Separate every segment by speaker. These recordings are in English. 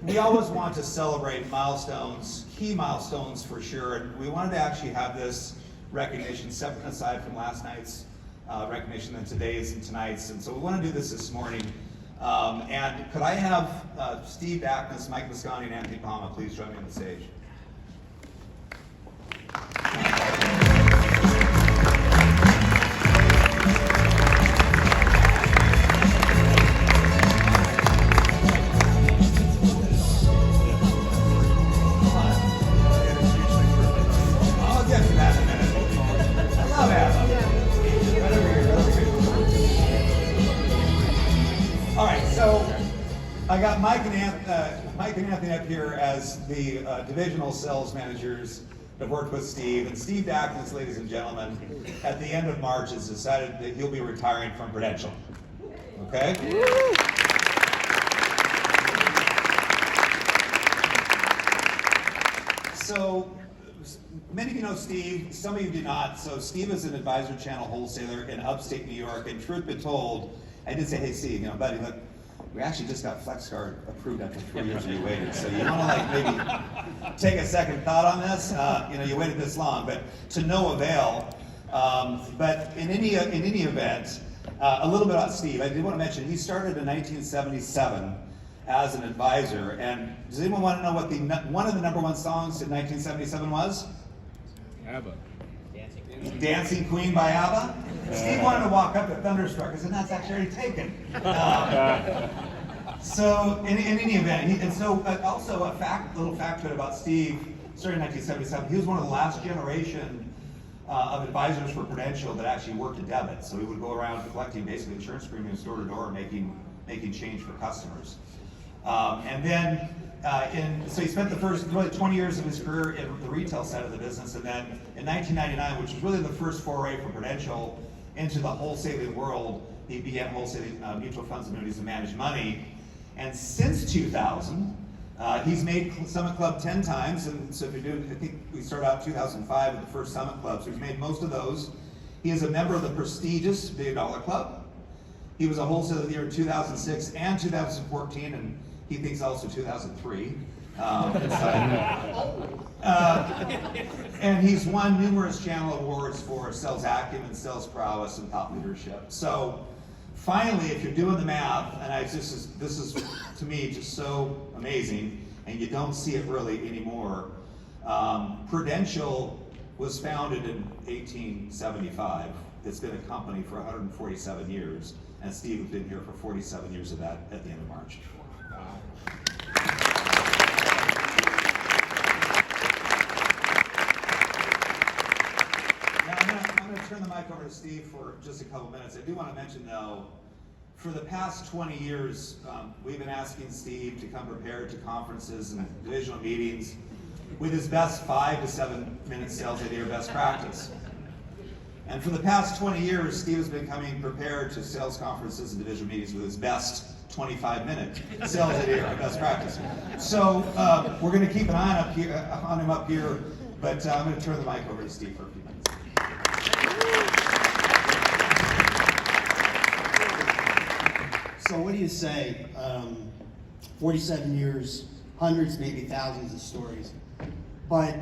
Speaker 1: we always want to celebrate milestones, key milestones for sure, and we wanted to actually have this recognition separate aside from last night's recognition and today's and tonight's, and so we want to do this morning. And could I have Steve Daknis, Mike Visconti, and Anthony Palma please join me on the stage? I got Mike and Anthony up here as the divisional sales managers that worked with Steve. And Steve Daknis, ladies and gentlemen, at the end of March has decided that he'll be retiring from Prudential. Okay? So, many of you know Steve, some of you do not. So Steve is an advisor channel wholesaler in upstate New York. And truth be told, I did say, hey Steve, buddy, look, we actually just got FlexCard approved after 3 years we waited. So you want to maybe take a second thought on this? You waited this long, but to no avail. But in any event, a little bit about Steve. I did want to mention he started in 1977 as an advisor. And does anyone want to know what one of the number one songs in 1977 was?
Speaker 2: ABBA.
Speaker 1: Dancing Queen by ABBA. Steve wanted to walk up to Thunderstruck. I said, that's actually already taken. So in any event, also a little factoid about Steve, started in 1977, he was one of the last generation of advisors for Prudential that actually worked a debit. So he would go around collecting basically insurance premiums door to door, making change for customers. And then, so he spent the first really 20 years of his career in the retail side of the business, and then in 1999, which was really the first foray for Prudential into the wholesaling world, he began wholesaling mutual funds, annuities, and managed money. And since 2000, he's made Summit Club 10 times, and so if you do, I think we started out in 2005 with the first Summit Club, so he's made most of those. He is a member of the prestigious Big Dollar Club. He was a wholesaler of the year in 2006 and 2014, and he thinks also 2003. And he's won numerous channel awards for sales acumen, sales prowess, and thought leadership. So finally, if you're doing the math, and this is to me just so amazing, and you don't see it really anymore. Prudential was founded in 1875. It's been a company for 147 years, and Steve has been here for 47 years of that at the end of March. I'm going to turn the mic over to Steve for just a couple minutes. I do want to mention, though, for the past 20 years, we've been asking Steve to come prepared to conferences and divisional meetings with his best 5 to 7 minute sales idea or best practice. And for the past 20 years, Steve has been coming prepared to sales conferences and divisional meetings with his best 25-minute sales idea or best practice. So we're going to keep an eye on him up here, but I'm going to turn the mic over to Steve for a few minutes.
Speaker 3: So what do you say? 47 years, hundreds, maybe thousands of stories. But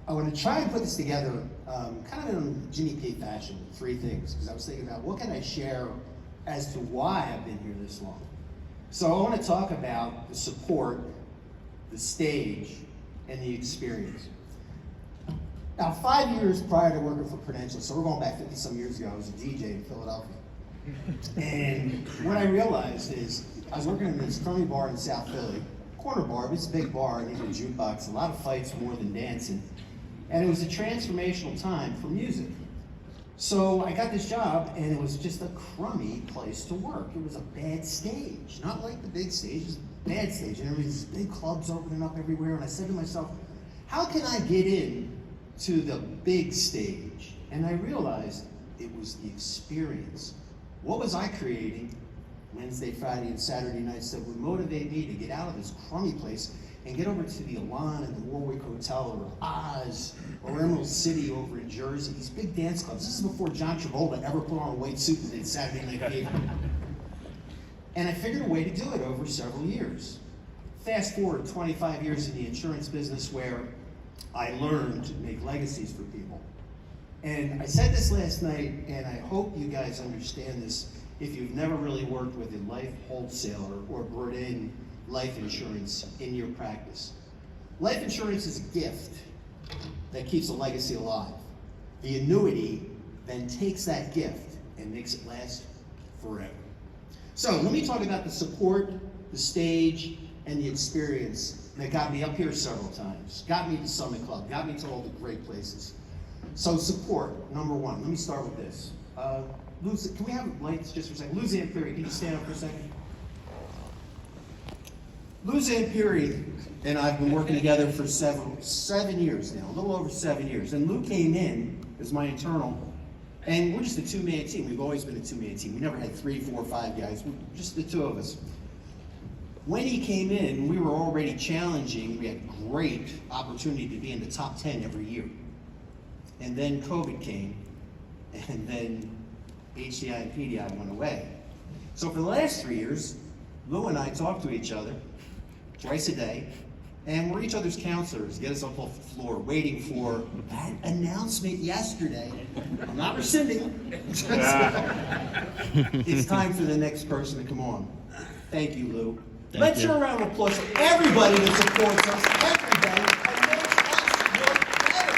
Speaker 3: I want to try and put this together kind of in Jimmy P fashion, 3 things, because I was thinking about what can I share as to why I've been here this long. So I want to talk about the support, the stage, and the experience. Now, 5 years prior to working for Prudential, so we're going back 50 some years ago, I was a DJ in Philadelphia. And what I realized is, I was working in this crummy bar in South Philly, corner bar, but it's a big bar, and a jukebox, a lot of fights more than dancing. And it was a transformational time for music. So I got this job, and it was just a crummy place to work. It was a bad stage, not like the big stage, it was a bad stage. And there was these big clubs opening up everywhere, and I said to myself, how can I get in to the big stage? And I realized it was the experience. What was I creating Wednesday, Friday, and Saturday nights that would motivate me to get out of this crummy place and get over to the Elan and the Warwick Hotel or Oz or Emerald City over in Jersey, these big dance clubs. This is before John Travolta ever put on a white suit and did Saturday Night Fever. And I figured a way to do it over several years. Fast forward 25 years in the insurance business where I learned to make legacies for people. And I said this last night, and I hope you guys understand this if you've never really worked with a life wholesaler or brought in life insurance in your practice. Life insurance is a gift that keeps a legacy alive. The annuity then takes that gift and makes it last forever. So let me talk about the support, the stage, and the experience that got me up here several times, got me to Summit Club, got me to all the great places. So support, number one. Let me start with this. Can we have lights just for a second? Luzanne Perry, can you stand up for a second? Luzanne Perry and I've been working together for 7 years now, a little over 7 years. And Lou came in as my internal, and we're just a two-man team. We've always been a two-man team. We never had 3, 4, 5 guys. We're just the two of us. When he came in, we were already challenging. We had great opportunity to be in the top 10 every year. And then COVID came, and then HDI and PDI went away. So for the last 3 years, Lou and I talk to each other twice a day, and we're each other's counselors, get us up off the floor, waiting for that announcement yesterday. I'm not rescinding. It's time for the next person to come on. Thank you, Lou. Let's hear a round of applause for everybody that supports us every day and makes us work better.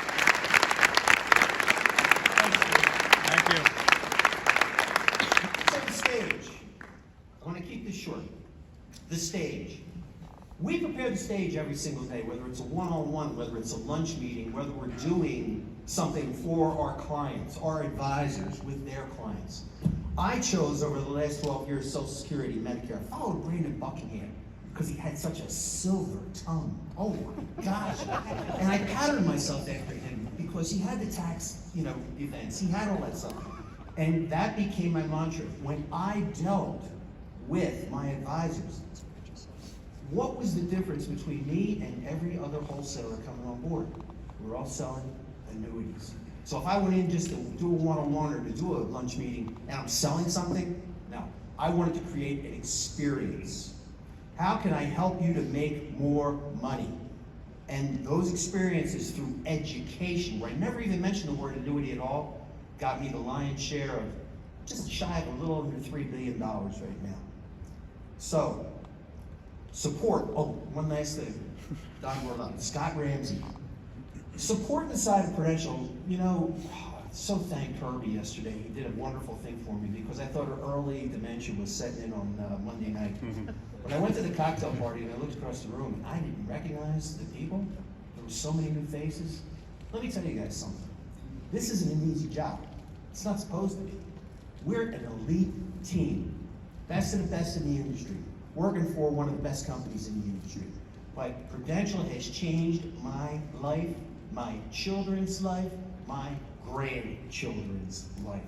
Speaker 2: Thank you.
Speaker 3: So the stage. I want to keep this short. The stage. We prepare the stage every single day, whether it's a one-on-one, whether it's a lunch meeting, whether we're doing something for our clients, our advisors with their clients. I chose over the last 12 years Social Security, Medicare. I followed Brandon Buckingham because he had such a silver tongue. Oh my gosh. And I patterned myself after him because he had the tax, events. He had all that stuff. And that became my mantra. When I dealt with my advisors, what was the difference between me and every other wholesaler coming on board? We're all selling annuities. So if I went in just to do a one-on-one or to do a lunch meeting and I'm selling something, no. I wanted to create an experience. How can I help you to make more money? And those experiences through education, where I never even mentioned the word annuity at all, got me the lion's share of just shy of a little under $3 billion right now. So, support. Oh, one last thing. Don wrote on Scott Ramsey. Support the side of Prudential. So thanked Herbie yesterday. He did a wonderful thing for me because I thought her early dementia was setting in on Monday night. When I went to the cocktail party and I looked across the room and I didn't recognize the people, there were so many new faces. Let me tell you guys something. This isn't an easy job. It's not supposed to be. We're an elite team. Best of the best in the industry. Working for one of the best companies in the industry. But Prudential has changed my life, my children's life, my grandchildren's life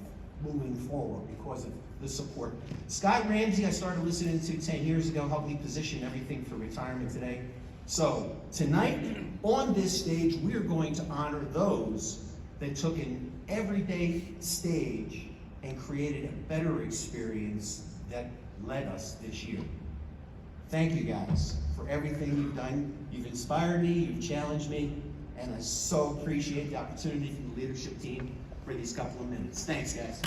Speaker 3: moving forward because of the support. Scott Ramsey, I started listening to 10 years ago, helped me position everything for retirement today. So tonight, on this stage, we are going to honor those that took an everyday stage and created a better experience that led us this year. Thank you guys for everything you've done. You've inspired me, you've challenged me, and I so appreciate the opportunity from the leadership team for these couple of minutes. Thanks, guys.